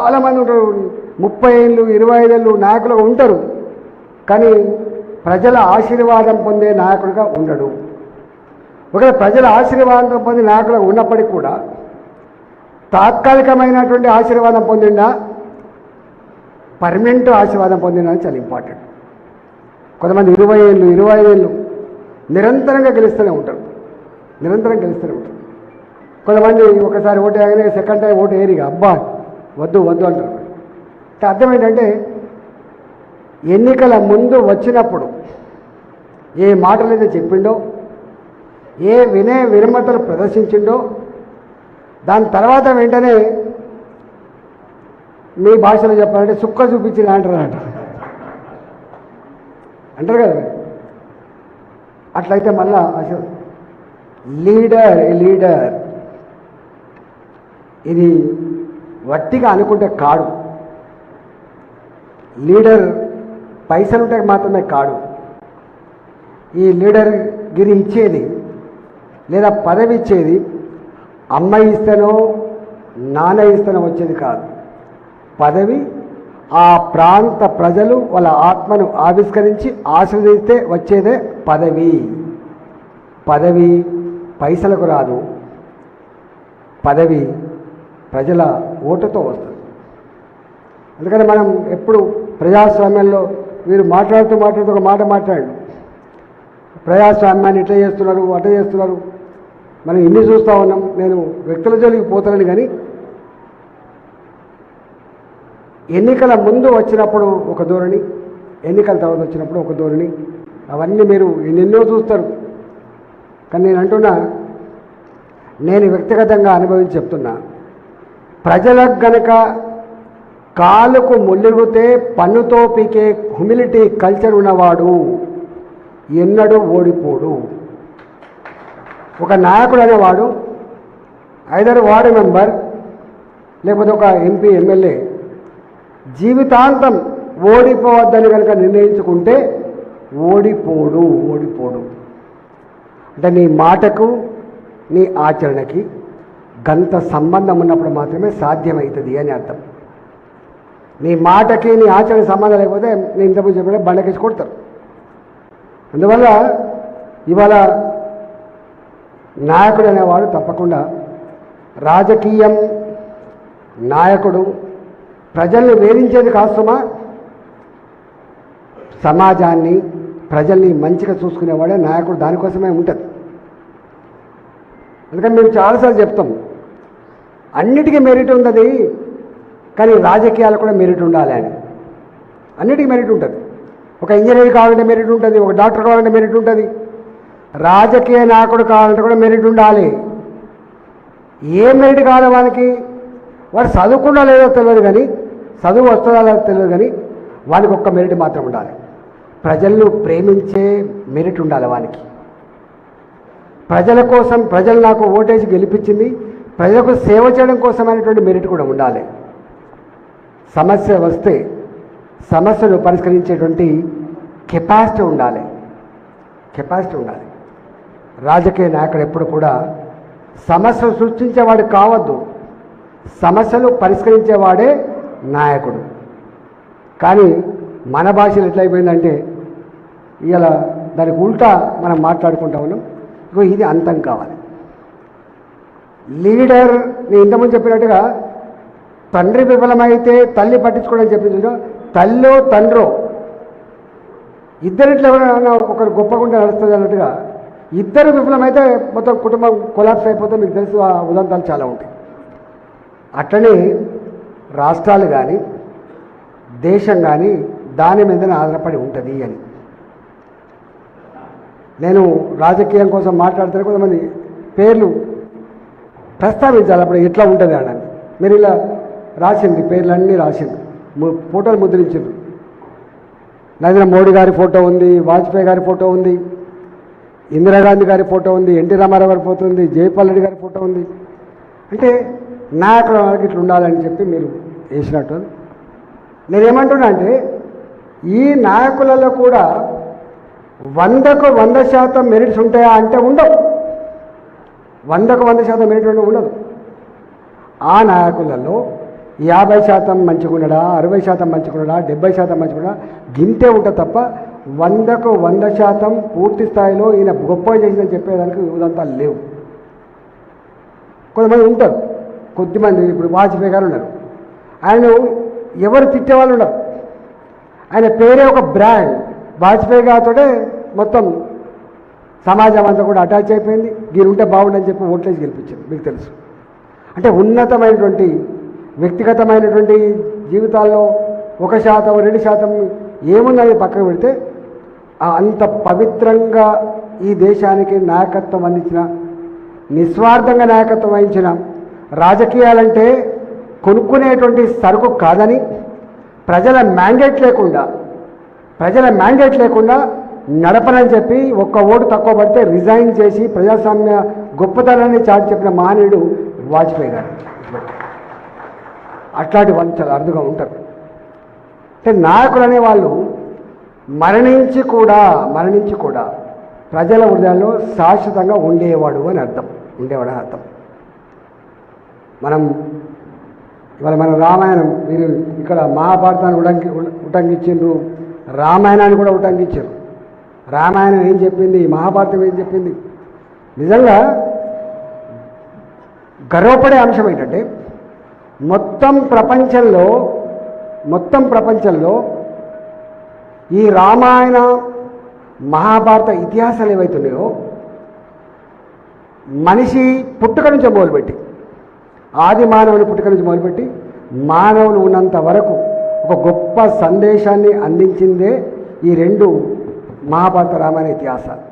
చాలామంది ఉంటారు, 30 ఏళ్ళు 25 ఏళ్ళు నాయకులుగా ఉంటారు, కానీ ప్రజల ఆశీర్వాదం పొందే నాయకుడిగా ఉండడు. ఒకవేళ ప్రజల ఆశీర్వాదం పొందే నాయకులుగా ఉన్నప్పటికీ కూడా తాత్కాలికమైనటువంటి ఆశీర్వాదం పొందిండా, పర్మనెంట్ ఆశీర్వాదం పొందిండా అని చాలా ఇంపార్టెంట్. కొంతమంది 20 ఏళ్ళు 25 ఏళ్ళు నిరంతరంగా గెలుస్తూనే ఉంటారు, నిరంతరం గెలుస్తూనే ఉంటారు. కొంతమంది ఒకసారి ఓటు వేయగానే సెకండ్ టైం ఓటు వేయరు, అబ్బా వద్దు వద్దు అంటారు. అర్థం ఏంటంటే ఎన్నికల ముందు వచ్చినప్పుడు ఏ మాటలైతే చెప్పిండో, ఏ వినయ వినమ్రతలు ప్రదర్శించిండో, దాని తర్వాత వెంటనే మీ భాషలో చెప్పాలంటే సుక్క చూపించిన అంటారు కదా. అట్లయితే మళ్ళా అసలు లీడర్ ఇది వట్టిగా అనుకుంటే కాడు. లీడర్ పైసలుంటే మాత్రమే కాడు. ఈ లీడర్ గిరి ఇచ్చేది లేదా పదవి ఇచ్చేది అమ్మ ఇస్తేనో నాన్న ఇస్తేనో వచ్చేది కాదు. పదవి ఆ ప్రాంత ప్రజలు వాళ్ళ ఆత్మను ఆవిష్కరించి ఆశీర్వదిస్తే వచ్చేదే పదవి. పదవి పైసలకు రాదు, పదవి ప్రజల ఓటుతో వస్తుంది. అందుకని మనం ఎప్పుడు ప్రజాస్వామ్యంలో వీరు మాట్లాడుతూ ఒక మాట మాట్లాడు, ప్రజాస్వామ్యాన్ని ఇట్లా చేస్తున్నారు అట్లా చేస్తున్నారు, మనం ఇన్ని చూస్తూ ఉన్నాం. నేను వ్యక్తుల జోలికి పోతానని, కానీ ఎన్నికల ముందు వచ్చినప్పుడు ఒక ధోరణి, ఎన్నికల తర్వాత వచ్చినప్పుడు ఒక ధోరణి, అవన్నీ మీరు ఎన్నెన్నో చూస్తారు. కానీ నేను అంటున్నా, నేను వ్యక్తిగతంగా అనుభవించి చెప్తున్నా, ప్రజలకు గనక కాలుకు ముళ్ళిగితే పన్నుతో పీకే హ్యూమిలిటీ కల్చర్ ఉన్నవాడు ఎన్నడూ ఓడిపోడు. ఒక నాయకుడు అనేవాడు ఐదర్ వార్డు మెంబర్ లేకపోతే ఒక ఎంపీ ఎమ్మెల్యే జీవితాంతం ఓడిపోవద్దని కనుక నిర్ణయించుకుంటే ఓడిపోడు. అంటే నీ మాటకు నీ ఆచరణకి గంత సంబంధం ఉన్నప్పుడు మాత్రమే సాధ్యమవుతుంది అని అర్థం. నీ మాటకి నీ ఆచరణ సంబంధం లేకపోతే నేను ఇంతకుముందు చెప్పిన బండకేసి కొడతారు. అందువల్ల ఇవాళ నాయకుడు అనేవాడు తప్పకుండా రాజకీయం, నాయకుడు ప్రజల్ని వేధించేది కాస్తుమా, సమాజాన్ని ప్రజల్ని మంచిగా చూసుకునేవాడే నాయకుడు. దానికోసమే ఉంటుంది. అందుకని మేము చాలాసార్లు చెప్తాం, అన్నిటికీ మెరిట్ ఉంది, కానీ రాజకీయాలు కూడా మెరిట్ ఉండాలి అని. అన్నిటికీ మెరిట్ ఉంటుంది. ఒక ఇంజనీర్ కావాలంటే మెరిట్ ఉంటుంది, ఒక డాక్టర్ కావాలంటే మెరిట్ ఉంటుంది, రాజకీయ నాయకుడు కావాలంటే కూడా మెరిట్ ఉండాలి. ఏ మెరిట్ కావాలి వానికి? వాడు చదువుకున్నా లేదో తెలియదు, కానీ చదువు వస్తుందా లేదో తెలియదు, కానీ వానికి ఒక్క మెరిట్ మాత్రం ఉండాలి, ప్రజలను ప్రేమించే మెరిట్ ఉండాలి వానికి. ప్రజల కోసం, ప్రజలు నాకు ఓటేసి గెలిపించింది, ప్రజలకు సేవ చేయడం కోసమైనటువంటి మెరిట్ కూడా ఉండాలి. సమస్య వస్తే సమస్యను పరిష్కరించేటువంటి కెపాసిటీ ఉండాలి. రాజకీయ నాయకుడు ఎప్పుడు కూడా సమస్యలు సృష్టించేవాడు కావద్దు, సమస్యలు పరిష్కరించేవాడే నాయకుడు. కానీ మన భాషలో ఎట్లయిపోయిందంటే ఇలా దానికి ఉల్టా మనం మాట్లాడుకుంటా ఉన్నాం. ఇది అంతం కావాలి. లీడర్ నేను ఇంతకుముందు చెప్పినట్టుగా తండ్రి విఫలమైతే తల్లి పట్టించుకోవడం చెప్పించు, తల్లో తండ్రో ఇద్దరిట్లో ఎవరైనా ఒకరు గొప్పకుండా నడుస్తుంది అన్నట్టుగా ఇద్దరు విఫలమైతే మొత్తం కుటుంబం కొలాప్స్ అయిపోతే మీకు తెలుసు ఆ ఉదంతాలు చాలా ఉంటాయి. అట్లనే రాష్ట్రాలు కానీ దేశం కానీ దాని మీదనే ఆధారపడి ఉంటుంది అని. నేను రాజకీయం కోసం మాట్లాడితే కొంతమంది పేర్లు ప్రస్తావించాలి, అప్పుడు ఎట్లా ఉంటుంది అని. మీరు ఇలా రాసింది, పేర్లన్నీ రాసింది, ఫోటోలు ముద్రించారు. నరేంద్ర మోడీ గారి ఫోటో ఉంది, వాజ్పేయి గారి ఫోటో ఉంది, ఇందిరాగాంధీ గారి ఫోటో ఉంది, ఎన్టీ రామారావు గారి ఫోటో ఉంది, జయపాల్ రెడ్డి గారి ఫోటో ఉంది. అంటే నాయకుడు ఇట్లా ఉండాలని చెప్పి మీరు వేసినట్టు. నేనేమంటున్నా అంటే ఈ నాయకులలో కూడా 100కు 100% మెరిట్స్ ఉంటాయా అంటే ఉండవు. 100కు 100% మెరిట్ ఉండదు. ఆ నాయకులలో 50% మంచిగున్నాడా, 60% మంచిగున్నాడా, 70% మంచిగున్నాడా, గింతే ఉంటుంది తప్ప 100కు 100% పూర్తి స్థాయిలో ఈయన గొప్పగా చేసిందని చెప్పేదానికి ఇదంతా లేవు. కొంతమంది ఉంటారు, కొద్దిమంది. ఇప్పుడు వాజ్పేయి గారు ఉన్నారు, ఆయన ఎవరు తిట్టేవాళ్ళు ఉండరు. ఆయన పేరే ఒక బ్రాండ్. వాజ్పేయి గారితోనే మొత్తం సమాజం అంతా కూడా అటాచ్ అయిపోయింది. వీరు ఉంటే బాగుండని చెప్పి ఓట్లేసి గెలిపించారు, మీకు తెలుసు. అంటే ఉన్నతమైనటువంటి వ్యక్తిగతమైనటువంటి జీవితాల్లో 1%, 2% ఏమున్నది పక్కకు పెడితే అంత పవిత్రంగా ఈ దేశానికి నాయకత్వం అందించిన, నిస్వార్థంగా నాయకత్వం వహించిన, రాజకీయాలంటే కొనుక్కునేటువంటి సరుకు కాదని ప్రజల మ్యాండేట్ లేకుండా నడపనని చెప్పి ఒక్క ఓటు తక్కువ పడితే రిజైన్ చేసి ప్రజాస్వామ్య గొప్పతనాన్ని చాటి చెప్పిన మహనీయుడు వాజ్పేయి గారు. అట్లాంటి వాళ్ళు చాలా అరుదుగా ఉంటారు. అంటే నాయకులు అనేవాళ్ళు మరణించి కూడా ప్రజల హృదయాల్లో శాశ్వతంగా ఉండేవాడు అని అర్థం. మనం ఇవాళ మన రామాయణం, మీరు ఇక్కడ మహాభారతాన్ని ఉటంకించారు, రామాయణాన్ని కూడా ఉటంకించారు. రామాయణం ఏం చెప్పింది, మహాభారతం ఏం చెప్పింది? నిజంగా గర్వపడే అంశం ఏంటంటే మొత్తం ప్రపంచంలో ఈ రామాయణ మహాభారత ఇతిహాసాలు ఏవైతున్నాయో మనిషి పుట్టుక నుంచి మొదలుపెట్టి, ఆది మానవుని పుట్టుక నుంచి మొదలుపెట్టి మానవులు ఉన్నంత వరకు ఒక గొప్ప సందేశాన్ని అందించిందే ఈ 2 మహాభారత రామాయణ ఇతిహాసాలు.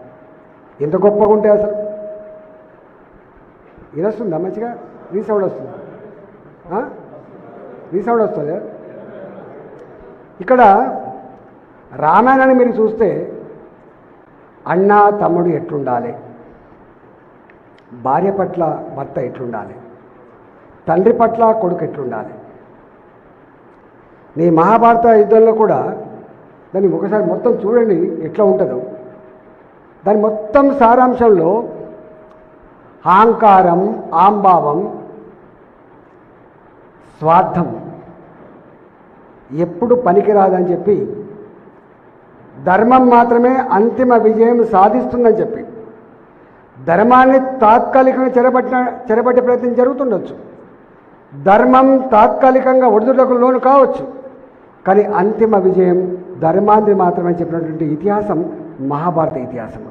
ఎంత గొప్పగా ఉంటాయి అసలు. ఇది వస్తుందా మంచిగా? రీసౌండ్ వస్తుంది. ఇక్కడ రామాయణాన్ని మీరు చూస్తే అన్న తమ్ముడు ఎట్లుండాలి, భార్య పట్ల భర్త ఎట్లుండాలి, తండ్రి పట్ల కొడుకు ఎట్లుండాలి. నీ మహాభారత యుద్ధంలో కూడా దాన్ని ఒకసారి మొత్తం చూడండి ఎట్లా ఉంటుందో. దాని మొత్తం సారాంశంలో అహంకారం, ఆంభావం, స్వార్థం ఎప్పుడు పనికిరాదని చెప్పి, ధర్మం మాత్రమే అంతిమ విజయం సాధిస్తుందని చెప్పి, ధర్మాన్ని తాత్కాలికంగా చెరబట్టే ప్రయత్నం జరుగుతుండొచ్చు, ధర్మం తాత్కాలికంగా ఒడిదుడుకులకు లోను కావచ్చు, కానీ అంతిమ విజయం ధర్మాన్ని మాత్రమే చెప్పినటువంటి ఇతిహాసం మహాభారత ఇతిహాసం.